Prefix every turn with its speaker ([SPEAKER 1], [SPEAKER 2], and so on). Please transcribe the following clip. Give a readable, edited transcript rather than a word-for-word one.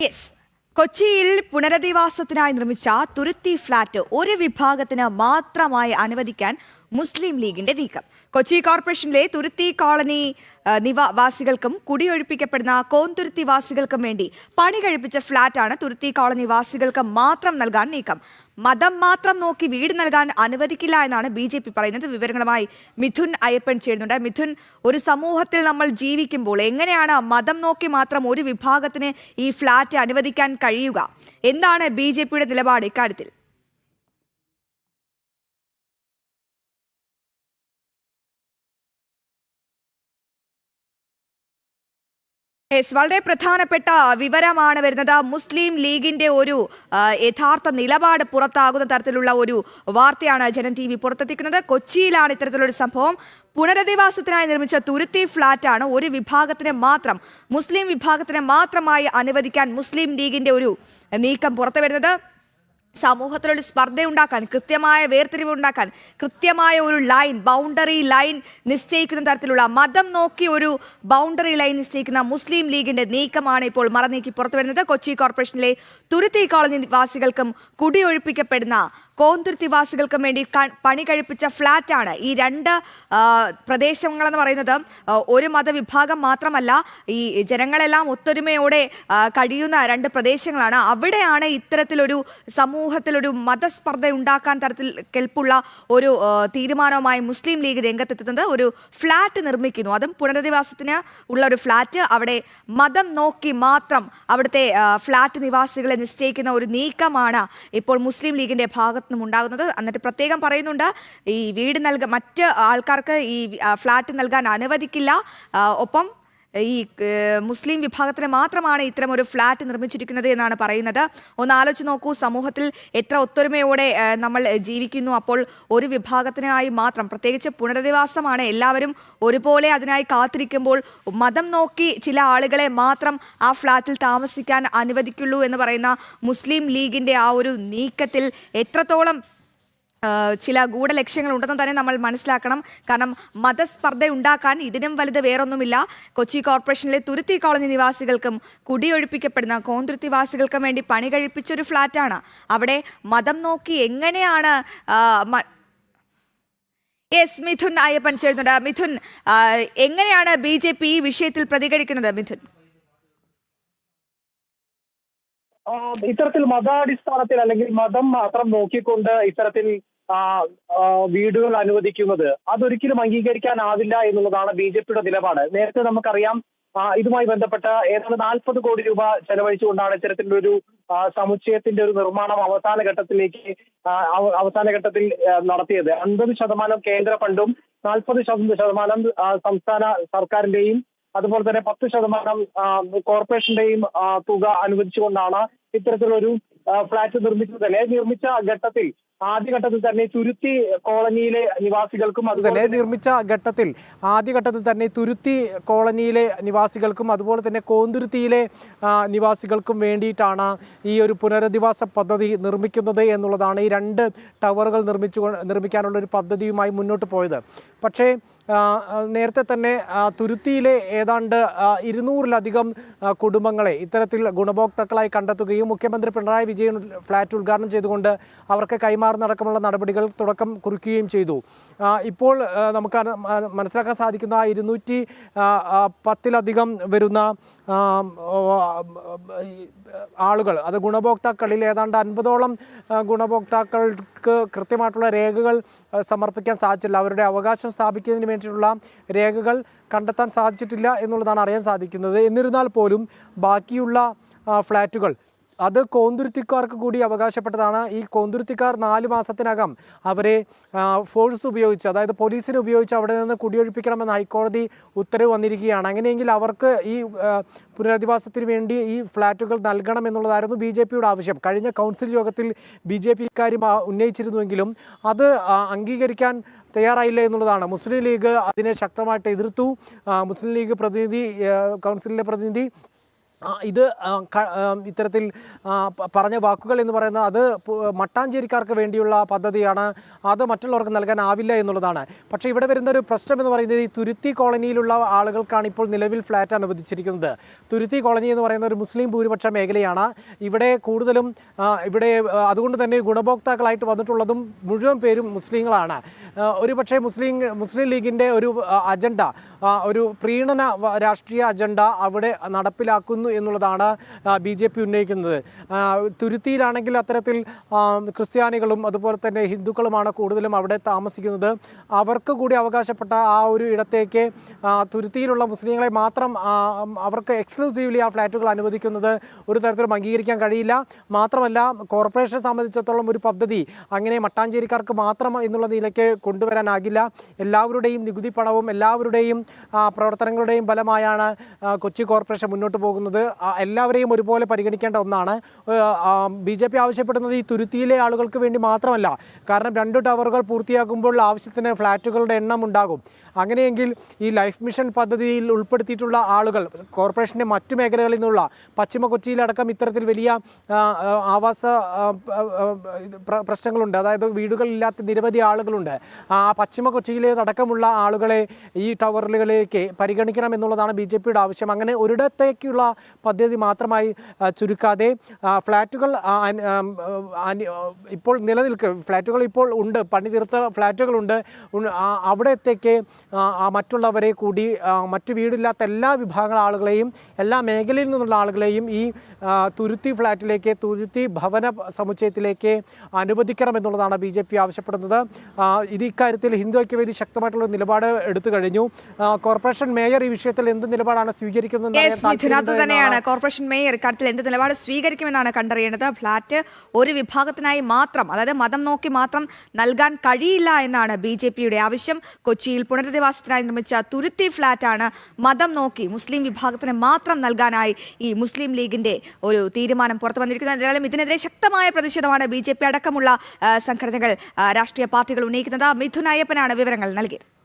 [SPEAKER 1] Yes, കൊച്ചിയിൽ പുനരധിവാസത്തിനായി നിർമ്മിച്ച തുരുത്തി flat ഒരു വിഭാഗത്തിന് മാത്രമായി അനുവദിക്കാൻ മുസ്ലിം ലീഗിന്റെ നീക്കം. കൊച്ചി കോർപ്പറേഷനിലെ തുരുത്തി കോളനി വാസികൾക്കും കുടിയൊഴിപ്പിക്കപ്പെടുന്ന കോന്തുരുത്തി വാസികൾക്കും വേണ്ടി പണി കഴിപ്പിച്ച ഫ്ളാറ്റാണ് തുരുത്തി കോളനി വാസികൾക്ക് മാത്രം നൽകാൻ നീക്കം. മതം മാത്രം നോക്കി വീട് നൽകാൻ അനുവദിക്കില്ല എന്നാണ് BJP പറയുന്നത്. വിവരങ്ങളുമായി മിഥുൻ അയ്യപ്പൻ ചേരുന്നുണ്ട്. മിഥുൻ, ഒരു സമൂഹത്തിൽ നമ്മൾ ജീവിക്കുമ്പോൾ എങ്ങനെയാണ് മതം നോക്കി മാത്രം ഒരു വിഭാഗത്തിന് ഈ ഫ്ളാറ്റ് അനുവദിക്കാൻ കഴിയുക? എന്താണ് BJPയുടെ നിലപാട് ഇക്കാര്യത്തിൽ? വളരെ പ്രധാനപ്പെട്ട വിവരമാണ് വരുന്നത്. മുസ്ലിം ലീഗിന്റെ ഒരു യഥാർത്ഥ നിലപാട് പുറത്താകുന്ന തരത്തിലുള്ള ഒരു വാർത്തയാണ് ജനം TV പുറത്തെത്തിക്കുന്നത്. കൊച്ചിയിലാണ് ഇത്തരത്തിലൊരു സംഭവം. പുനരധിവാസത്തിനായി നിർമ്മിച്ച തുരുത്തി ഫ്ളാറ്റാണ് ഒരു വിഭാഗത്തിന് മാത്രം, മുസ്ലിം വിഭാഗത്തിന് മാത്രമായി അനുവദിക്കാൻ മുസ്ലിം ലീഗിന്റെ ഒരു നീക്കം പുറത്തു വരുന്നത്. സമൂഹത്തിലൊരു സ്പർദ്ധയുണ്ടാക്കാൻ, കൃത്യമായ വേർതിരിവ് ഉണ്ടാക്കാൻ, കൃത്യമായ ഒരു ലൈൻ, ബൗണ്ടറി ലൈൻ നിശ്ചയിക്കുന്ന തരത്തിലുള്ള മതം നോക്കി ഒരു ബൗണ്ടറി ലൈൻ നിശ്ചയിക്കുന്ന മുസ്ലിം ലീഗിന്റെ നീക്കമാണ് ഇപ്പോൾ മറനീക്കി പുറത്തു വരുന്നത്. കൊച്ചി കോർപ്പറേഷനിലെ തുരുത്തി കോളനി വാസികൾക്കും കുടിയൊഴിപ്പിക്കപ്പെടുന്ന കോന്തുരുത്തി വാസികൾക്കും വേണ്ടി പണി കഴിപ്പിച്ച ഫ്ളാറ്റാണ്. ഈ രണ്ട് പ്രദേശങ്ങളെന്ന് പറയുന്നത് ഒരു മതവിഭാഗം മാത്രമല്ല, ഈ ജനങ്ങളെല്ലാം ഒത്തൊരുമയോടെ കഴിയുന്ന രണ്ട് പ്രദേശങ്ങളാണ്. അവിടെയാണ് ഇത്തരത്തിലൊരു സമൂഹത്തിലൊരു മതസ്പർദ്ധ ഉണ്ടാക്കാൻ തരത്തിൽ കെൽപ്പുള്ള ഒരു തീരുമാനവുമായി മുസ്ലിം ലീഗ് രംഗത്തെത്തുന്നത്. ഒരു ഫ്ളാറ്റ് നിർമ്മിക്കുന്നു, അതും പുനരധിവാസത്തിന് ഉള്ള ഒരു ഫ്ളാറ്റ്. അവിടെ മതം നോക്കി മാത്രം അവിടുത്തെ ഫ്ളാറ്റ് നിവാസികളെ നിശ്ചയിക്കുന്ന ഒരു നീക്കമാണ് ഇപ്പോൾ മുസ്ലിം ലീഗിന്റെ ഭാഗത്ത് ഉണ്ടാകുന്നത്. എന്നിട്ട് പ്രത്യേകം പറയുന്നുണ്ട്, ഈ വീട് മറ്റ് ആൾക്കാർക്ക് ഈ ഫ്ളാറ്റ് നൽകാൻ അനുവദിക്കില്ല. ഒപ്പം ഈ മുസ്ലിം വിഭാഗത്തിന് മാത്രമാണ് ഇത്തരം ഒരു ഫ്ളാറ്റ് നിർമ്മിച്ചിരിക്കുന്നത് എന്നാണ് പറയുന്നത്. ഒന്ന് ആലോചിച്ച് നോക്കൂ, സമൂഹത്തിൽ എത്ര ഒത്തൊരുമയോടെ നമ്മൾ ജീവിക്കുന്നു. അപ്പോൾ ഒരു വിഭാഗത്തിനായി മാത്രം, പ്രത്യേകിച്ച് പുനരധിവാസമാണ്, എല്ലാവരും ഒരുപോലെ അതിനായി കാത്തിരിക്കുമ്പോൾ മതം നോക്കി ചില ആളുകളെ മാത്രം ആ ഫ്ളാറ്റിൽ താമസിക്കാൻ അനുവദിക്കുള്ളൂ എന്ന് പറയുന്ന മുസ്ലിം ലീഗിന്റെ ആ ഒരു നീക്കത്തിൽ എത്രത്തോളം ചില ഗൂഢലക്ഷ്യങ്ങൾ ഉണ്ടെന്ന് തന്നെ നമ്മൾ മനസ്സിലാക്കണം. കാരണം മതസ്പർദ്ധ ഉണ്ടാക്കാൻ ഇതിനും വലുത് വേറൊന്നുമില്ല. കൊച്ചി കോർപ്പറേഷനിലെ തുരുത്തി കോളനി നിവാസികൾക്കും കുടിയൊഴിപ്പിക്കപ്പെടുന്ന കോന്തുരുത്തി വാസികൾക്കും വേണ്ടി പണി കഴിപ്പിച്ചൊരു ഫ്ളാറ്റാണ്. അവിടെ മതം നോക്കി എങ്ങനെയാണ് മിഥുൻ അയ്യപ്പൻ ചേരുന്നുണ്ട്. മിഥുൻ, എങ്ങനെയാണ് BJP ഈ വിഷയത്തിൽ പ്രതികരിക്കുന്നത്? മിഥുൻ,
[SPEAKER 2] ഇത്തരത്തിൽ മതാടിസ്ഥാനത്തിൽ അല്ലെങ്കിൽ മതം മാത്രം നോക്കിക്കൊണ്ട് ഇത്തരത്തിൽ വീടുകൾ അനുവദിക്കുന്നത് അതൊരിക്കലും അംഗീകരിക്കാനാവില്ല എന്നുള്ളതാണ് BJPയുടെ നിലപാട്. നേരത്തെ നമുക്കറിയാം, ഇതുമായി ബന്ധപ്പെട്ട ഏതാണ്ട് 40 കോടി രൂപ ചെലവഴിച്ചുകൊണ്ടാണ് ഇത്തരത്തിലൊരു സമുച്ചയത്തിന്റെ ഒരു നിർമ്മാണം അവസാന ഘട്ടത്തിൽ നടത്തിയത്. 50% കേന്ദ്ര ഫണ്ടും 40% സംസ്ഥാന സർക്കാരിന്റെയും അതുപോലെ തന്നെ 10% കോർപ്പറേഷന്റെയും തുക അനുവദിച്ചുകൊണ്ടാണ് ഇത്തരത്തിലൊരു ഫ്ളാറ്റ് നിർമ്മിച്ചത്. നിർമ്മിച്ച ഘട്ടത്തിൽ ആദ്യഘട്ടത്തിൽ തന്നെ തുരുത്തി കോളനിയിലെ നിവാസികൾക്കും അതുപോലെ തന്നെ കോന്തുരുത്തിയിലെ നിവാസികൾക്കും വേണ്ടിയിട്ടാണ് ഈ ഒരു പുനരധിവാസ പദ്ധതി നിർമ്മിക്കുന്നത് എന്നുള്ളതാണ് ഈ 2 ടവറുകൾ നിർമ്മിക്കാനുള്ള ഒരു പദ്ധതിയുമായി മുന്നോട്ട് പോയത്. പക്ഷേ നേരത്തെ തന്നെ തുരുത്തിയിലെ ഏതാണ്ട് 200-ലധികം കുടുംബങ്ങളെ ഇത്തരത്തിൽ ഗുണഭോക്താക്കളായി കണ്ടെത്തുകയും മുഖ്യമന്ത്രി പിണറായി വിജയൻ ഫ്ളാറ്റ് ഉദ്ഘാടനം ചെയ്തുകൊണ്ട് അവർക്ക് കൈമാറുന്നടക്കമുള്ള നടപടികൾ തുടക്കം കുറിക്കുകയും ചെയ്തു. ഇപ്പോൾ നമുക്ക് മനസ്സിലാക്കാൻ സാധിക്കുന്ന 210-ലധികം വരുന്ന ആളുകൾ, അത് ഗുണഭോക്താക്കളിൽ ഏതാണ്ട് 50ഓളം ഗുണഭോക്താക്കൾക്ക് കൃത്യമായിട്ടുള്ള രേഖകൾ സമർപ്പിക്കാൻ സാധിച്ചില്ല. അവരുടെ അവകാശം സ്ഥാപിക്കുന്നതിന് വേണ്ടിയിട്ടുള്ള രേഖകൾ കണ്ടെത്താൻ സാധിച്ചിട്ടില്ല എന്നുള്ളതാണ് അറിയാൻ സാധിക്കുന്നത്. എന്നിരുന്നാൽ പോലും ബാക്കിയുള്ള ഫ്ളാറ്റുകൾ അത് കോന്തുരുത്തിക്കാർക്ക് കൂടി അവകാശപ്പെട്ടതാണ്. ഈ കോന്തുരുത്തിക്കാർ 4 മാസത്തിനകം അവരെ ഫോഴ്സ് ഉപയോഗിച്ച്, അതായത് പോലീസിനെ ഉപയോഗിച്ച് അവിടെ നിന്ന് കുടിയൊഴിപ്പിക്കണമെന്ന് ഹൈക്കോടതി ഉത്തരവ് വന്നിരിക്കുകയാണ്. അങ്ങനെയെങ്കിൽ അവർക്ക് ഈ പുനരധിവാസത്തിന് വേണ്ടി ഈ ഫ്ളാറ്റുകൾ നൽകണം എന്നുള്ളതായിരുന്നു BJPയുടെ ആവശ്യം. കഴിഞ്ഞ കൗൺസിൽ യോഗത്തിൽ BJP ഇക്കാര്യം ഉന്നയിച്ചിരുന്നുവെങ്കിലും അത് അംഗീകരിക്കാൻ തയ്യാറായില്ല എന്നുള്ളതാണ്. മുസ്ലിം ലീഗ് അതിനെ ശക്തമായിട്ട് എതിർത്തു. മുസ്ലിം ലീഗ് പ്രതിനിധി, കൗൺസിലിലെ പ്രതിനിധി ഇത് ഇത്തരത്തിൽ പറഞ്ഞ വാക്കുകൾ എന്ന് പറയുന്നത് അത് മട്ടാഞ്ചേരിക്കാർക്ക് വേണ്ടിയുള്ള പദ്ധതിയാണ്, അത് മറ്റുള്ളവർക്ക് നൽകാനാവില്ല എന്നുള്ളതാണ്. പക്ഷേ ഇവിടെ വരുന്ന ഒരു പ്രശ്നം എന്ന് പറയുന്നത് ഈ തുരുത്തി കോളനിയിലുള്ള ആളുകൾക്കാണ് ഇപ്പോൾ നിലവിൽ ഫ്ലാറ്റ് അനുവദിച്ചിരിക്കുന്നത്. തുരുത്തി കോളനി എന്ന് പറയുന്ന ഒരു മുസ്ലിം ഭൂരിപക്ഷ മേഖലയാണ്. ഇവിടെ കൂടുതലും അതുകൊണ്ട് തന്നെ ഗുണഭോക്താക്കളായിട്ട് വന്നിട്ടുള്ളതും മുഴുവൻ പേരും മുസ്ലിങ്ങളാണ്. ഒരു പക്ഷേ മുസ്ലിം ലീഗിൻ്റെ ഒരു അജണ്ട, ഒരു പ്രീണന രാഷ്ട്രീയ അജണ്ട അവിടെ നടപ്പിലാക്കുന്നു എന്നുള്ളതാണ് BJP ഉന്നയിക്കുന്നത്. തുരുത്തിയിലാണെങ്കിൽ അത്തരത്തിൽ ക്രിസ്ത്യാനികളും അതുപോലെ തന്നെ ഹിന്ദുക്കളുമാണ് കൂടുതലും അവിടെ താമസിക്കുന്നത്. അവർക്ക് കൂടി അവകാശപ്പെട്ട ആ ഒരു ഇടത്തേക്ക് തുരുത്തിയിലുള്ള മുസ്ലിങ്ങളെ മാത്രം അവർക്ക് എക്സ്ക്ലൂസീവ്ലി ആ ഫ്ലാറ്റുകൾ അനുവദിക്കുന്നത് ഒരു തരത്തിലും അംഗീകരിക്കാൻ കഴിയില്ല. മാത്രമല്ല, കോർപ്പറേഷനെ സംബന്ധിച്ചിടത്തോളം ഒരു പദ്ധതി അങ്ങനെ മട്ടാഞ്ചേരിക്കാർക്ക് മാത്രം എന്നുള്ള നിലയ്ക്ക് കൊണ്ടുവരാനാകില്ല. എല്ലാവരുടെയും നികുതി പണവും എല്ലാവരുടെയും പ്രവർത്തനങ്ങളുടെയും ഫലമായാണ് കൊച്ചി കോർപ്പറേഷൻ മുന്നോട്ട് പോകുന്നത്. എല്ലാവരെയും ഒരുപോലെ പരിഗണിക്കേണ്ട ഒന്നാണ്. BJP ആവശ്യപ്പെടുന്നത് ഈ തുരുത്തിയിലെ ആളുകൾക്ക് വേണ്ടി മാത്രമല്ല. കാരണം 2 ടവറുകൾ പൂർത്തിയാക്കുമ്പോൾ ആവശ്യത്തിന് ഫ്ലാറ്റുകളുടെ എണ്ണം ഉണ്ടാകും. അങ്ങനെയെങ്കിൽ ഈ ലൈഫ് മിഷൻ പദ്ധതിയിൽ ഉൾപ്പെടുത്തിയിട്ടുള്ള ആളുകൾ കോർപ്പറേഷൻ്റെ മറ്റു മേഖലകളിൽ നിന്നുള്ള പശ്ചിമ കൊച്ചിയിലടക്കം ഇത്തരത്തിൽ വലിയ ആവാസ പ്രശ്നങ്ങളുണ്ട്. അതായത് വീടുകളില്ലാത്ത നിരവധി ആളുകളുണ്ട്. പശ്ചിമ കൊച്ചിയിലേതടക്കമുള്ള ആളുകളെ ഈ ടവറുകളിലേക്ക് പരിഗണിക്കണം എന്നുള്ളതാണ് BJPയുടെ ആവശ്യം. അങ്ങനെ ഒരിടത്തേക്കുള്ള പദ്ധതി മാത്രമായി ചുരുക്കാതെ ഫ്ലാറ്റുകൾ ഇപ്പോൾ ഫ്ലാറ്റുകൾ ഇപ്പോൾ ഉണ്ട്, പണി തീർത്ത ഫ്ലാറ്റുകളുണ്ട്. അവിടത്തേക്ക് മറ്റുള്ളവരെ കൂടി മറ്റു വീടില്ലാത്ത എല്ലാ വിഭാഗങ്ങൾ ആളുകളെയും എല്ലാ മേഖലയിൽ നിന്നുള്ള ആളുകളെയും ഈ തുരുത്തി ഫ്ലാറ്റിലേക്ക്, തുരുത്തി ഭവന സമുച്ചയത്തിലേക്ക് അനുവദിക്കണം എന്നുള്ളതാണ് BJP ആവശ്യപ്പെടുന്നത്. ഇക്കാര്യത്തിൽ ഹിന്ദു ഐക്യവേദി ശക്തമായിട്ടുള്ള നിലപാട് എടുത്തു കഴിഞ്ഞു. കോർപ്പറേഷൻ മേയർ ഈ വിഷയത്തിൽ എന്ത് നിലപാടാണ് സ്വീകരിക്കുന്നത്
[SPEAKER 1] തന്നെയാണ് കോർപ്പറേഷൻ മേയർ ഇക്കാര്യത്തിൽ എന്ത് നിലപാട് സ്വീകരിക്കുമെന്നാണ് കണ്ടറിയേണ്ടത്. ഫ്ളാറ്റ് ഒരു വിഭാഗത്തിനായി മാത്രം, അതായത് മതം നോക്കി മാത്രം നൽകാൻ കഴിയില്ല എന്നാണ് BJPയുടെ ആവശ്യം. കൊച്ചിയിൽ പുനരധിവാസത്തിനായി നിർമ്മിച്ച തുരുത്തി ഫ്ളാറ്റാണ് മതം നോക്കി മുസ്ലിം വിഭാഗത്തിന് മാത്രം നൽകാനായി ഈ മുസ്ലിം ലീഗിന്റെ ഒരു തീരുമാനം പുറത്തു വന്നിരിക്കുന്നത്. എന്തായാലും ഇതിനെതിരെ ശക്തമായ പ്രതിഷേധമാണ് BJP അടക്കമുള്ള സംഘടനകൾ, രാഷ്ട്രീയ പാർട്ടികൾ ഉന്നയിക്കുന്നത്. മിഥുൻ അയ്യപ്പനാണ് വിവരങ്ങൾ നൽകിയത്.